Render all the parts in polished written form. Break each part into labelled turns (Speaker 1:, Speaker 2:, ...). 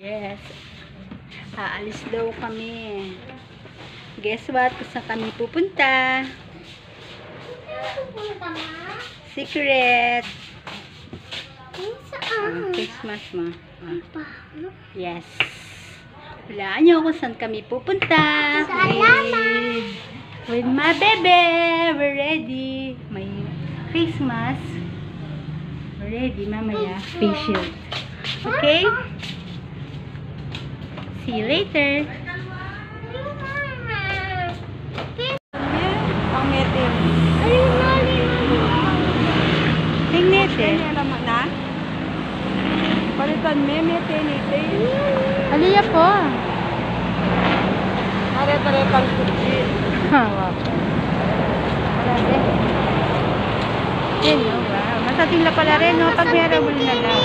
Speaker 1: Yes. Aalis daw kami. Guess what? Kung saan kami pupunta? Secret. Christmas mo. Yes. Hulaan nyo kung saan kami pupunta. With my baby. We're ready. May Christmas. We're ready mamaya. Face shield. Okay? See you later.
Speaker 2: Ang metin.
Speaker 1: Tingnet eh.
Speaker 2: naman na. Palitan me, metin.
Speaker 1: Aliya po.
Speaker 2: Nare-taretang kutsi.
Speaker 1: Wow. Grabe. Yan, no? Wow. Masating na pala rin, no? Pag merable na lang.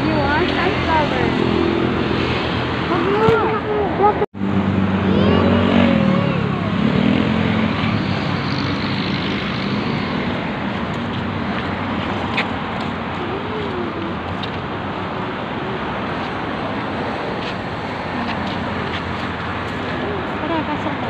Speaker 1: You want sunflower? Huwag mo. Tara, pasok ka.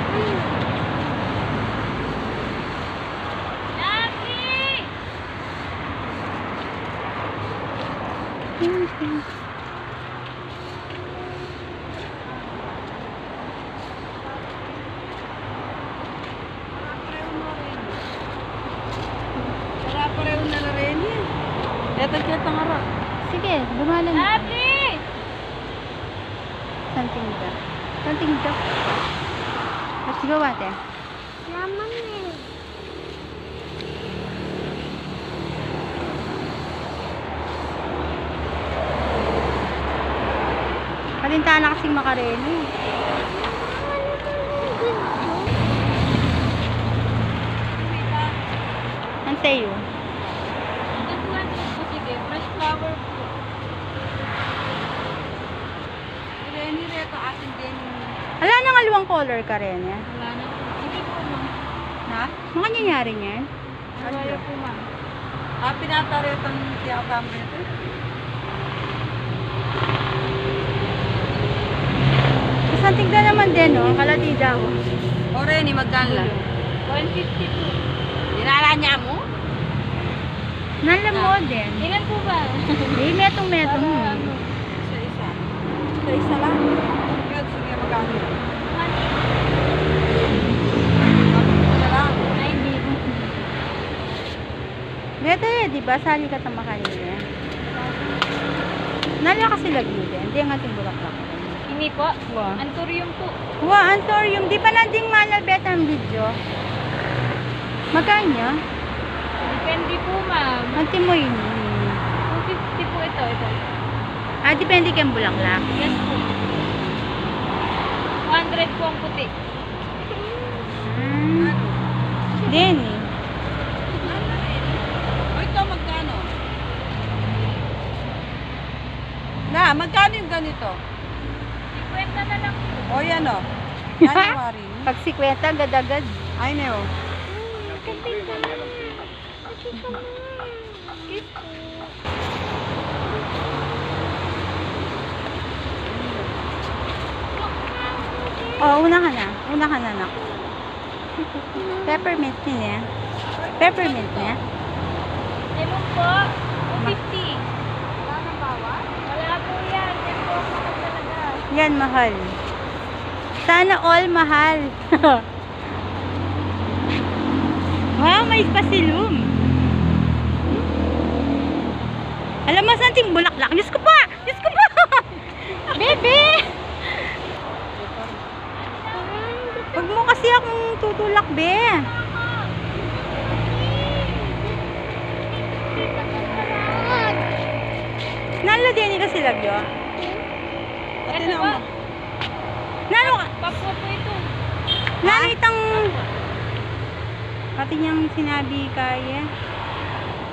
Speaker 2: Wala pareho na na rin yan. Eto tiyata nga ra.
Speaker 1: Sige, gumalan.
Speaker 2: Happy!
Speaker 1: Something da. Something da. Let's go, ate.
Speaker 2: Yaman eh.
Speaker 1: Kalintaan na kasing makareno. Antayo.
Speaker 2: Sige, fresh flower po. Reni, reto atin din.
Speaker 1: Ala nang aluwang color ka rin, eh.
Speaker 2: Wala na po. Hindi po, ma'am.
Speaker 1: Ha? Mga nangyari niyan?
Speaker 2: Wala po, ma'am. Pinataretang tiyata mo ito.
Speaker 1: Isang tigda naman din, no? Kalatida ko.
Speaker 2: O Reni, magkano lang? 150 po. Dinala niya mo?
Speaker 1: Nalam mo din.
Speaker 2: Ilan po ba?
Speaker 1: Hindi, metong-metong.
Speaker 2: Isa-isa. Isa-isa lang? Yun, sige, magkano? 150 lang.
Speaker 1: Ay, hindi. Dito eh, di ba? Sali ka tamakan niya. Nala kasi lagi din. Hindi ang ating bulaklak.
Speaker 2: Hindi po.
Speaker 1: Wow.
Speaker 2: Anturium po.
Speaker 1: Wow, antorium. Di pa nanding manal beta ang video. Magkano?
Speaker 2: Depende po, ma'am.
Speaker 1: Anti mo yun.
Speaker 2: 250 po ito.
Speaker 1: Ah, depende kang bulaklak.
Speaker 2: Yes po. 200 po ang puti.
Speaker 1: Din eh.
Speaker 2: O ito, magkano? Na, magkano yung ganito? 50 na lang po. O yan o. January.
Speaker 1: Pag 50, agad-agad.
Speaker 2: Ay, no.
Speaker 1: Oh, una ka na. Una ka na, nak. Peppermint niya. Peppermint niya.
Speaker 2: Lemon po, 250. Wala nang bawal? Wala po yan. Yan po ako talaga.
Speaker 1: Yan, mahal. Sana all mahal. Wow, may pasilum. Alam mo, saan ting bulaklak? Diyos ko pa! Diyos ko pa! Bebe! Huwag mo kasi akong tutulak, be. Nalo din kasi lagyo.
Speaker 2: Ate na mo.
Speaker 1: Nalo ka.
Speaker 2: Papo po ito.
Speaker 1: Nalo itang pati niyang sinabi kaya.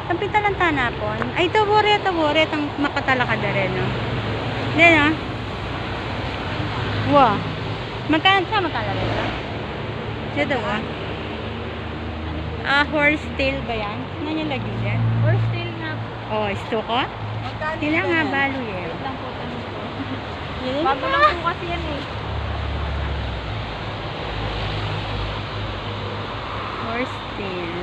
Speaker 1: Tampita lang tanapon. Ay, tabore. Ang makatalakad na rin, no? Hindi, no? Wow. Magkano sa magkano rin? Dito ba? Horse tail ba yan? Ano yung lagyan yan?
Speaker 2: Horse tail nga po.
Speaker 1: Oh, stuko? Sila nga balo eh.
Speaker 2: Wait lang po, tanong po.
Speaker 1: Yun
Speaker 2: Bago
Speaker 1: na.
Speaker 2: lang po kasi yan eh.
Speaker 1: Horse tail.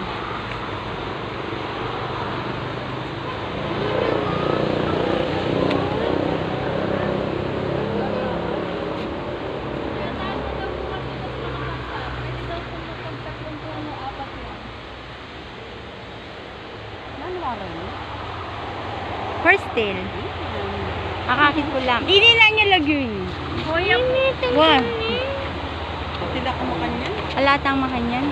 Speaker 1: Horse tail. Akakit ko lang. Hindi na niya lagyan.
Speaker 2: Kuya po.
Speaker 1: Wow.
Speaker 3: Tidak ko makanyan.
Speaker 1: Alatang makanyan.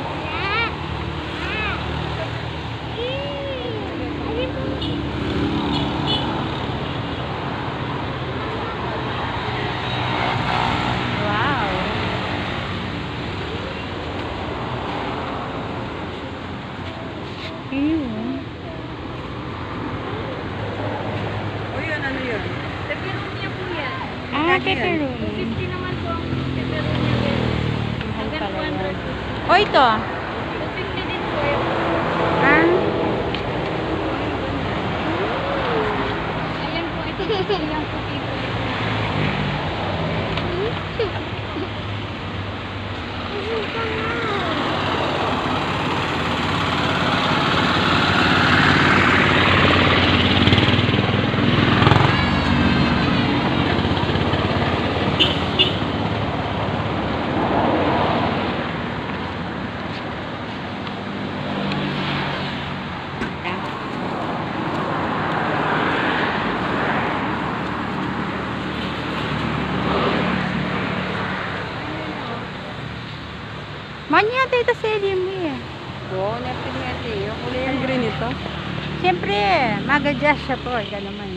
Speaker 1: Wow. Ayun.
Speaker 3: O yun, ano yun?
Speaker 2: Pepperonia po yan.
Speaker 1: Ah, pepperoni.
Speaker 2: 250 naman po ang pepperonia.
Speaker 1: Mahal
Speaker 2: Hanggang
Speaker 1: pala yun.
Speaker 2: 200 po.
Speaker 1: O ito.
Speaker 2: 250 din po yan.
Speaker 1: Ah.
Speaker 2: Ayan po, ito po. Ayan po, people.
Speaker 1: Manya tayo sa mo eh.
Speaker 3: Oo, napinati. Yung kulay yung green ito.
Speaker 1: Siyempre, magadjust siya po. Ika naman.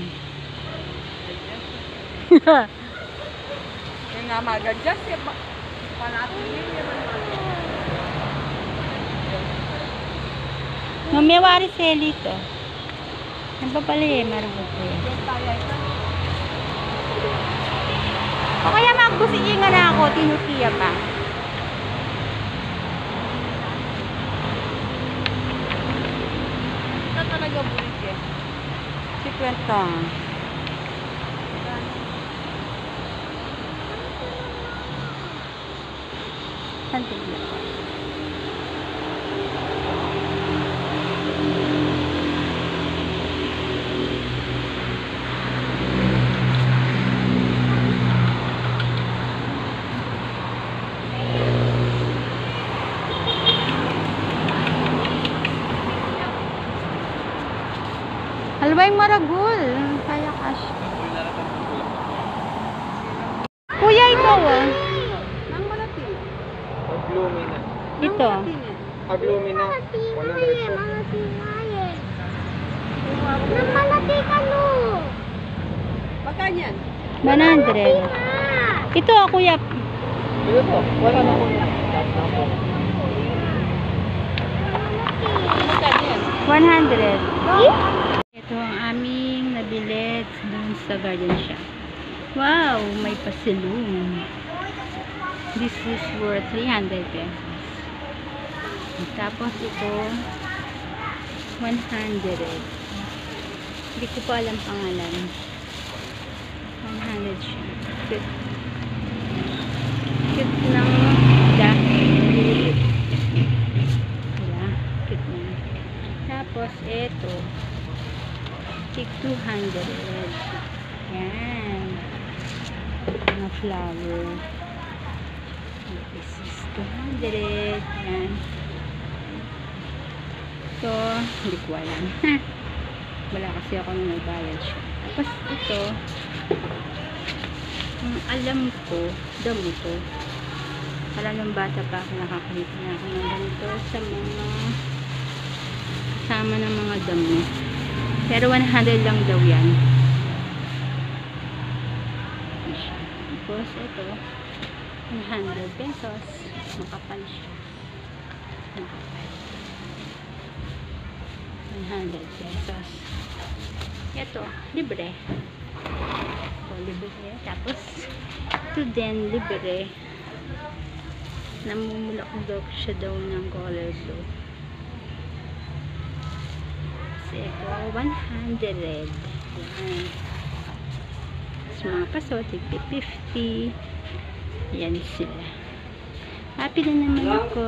Speaker 3: Yung nga mag-adjust. Panatin yun yung
Speaker 1: Mamewari seli to. Ano pa pala eh, marunong po eh. O kaya magbusiingan na ako, tinukiya pa.
Speaker 3: Ito talaga bulit yan.
Speaker 1: Si Kwento. Santig lang. Halway maragul. Kaya cash. Kuya, ikaw ah.
Speaker 3: Nang malati.
Speaker 4: Aglumina.
Speaker 1: Ito.
Speaker 4: Aglumina. 100 po.
Speaker 3: Magkanyan?
Speaker 1: 100. Ito ah, kuya.
Speaker 4: Ito po. Wala na po.
Speaker 3: Magkanyan?
Speaker 1: 100. Ito ang aming nabili dun sa garden shop. Wow, may pasilong. This is worth 300 pesos. Tapos ito 100. Hindi ko pa alam pangalan. 100 siya. Cute. Cute ng dahil. Wala. Cute na. Tapos ito. Tig 200. Yan. Mga flower. This is 200. Yan. Ito, hindi ko alam. Wala kasi ako nung nagbayad siya. Tapos ito, ang alam ko, damo to. Alam ng bata pa ako nakakita na ako ng ganito sa mga kasama ng mga damo. Pero 100 lang daw yan. Tapos ito, 100 pesos. Makapal siya. Makapal. 100 pesos. Ito, libre. Ito, libre. Tapos, ito din, libre. Namumulak daw siya daw ng color. So, ito, 100. Yan. Sa mga paso, tig 50. Yan sila. Happy na naman ako.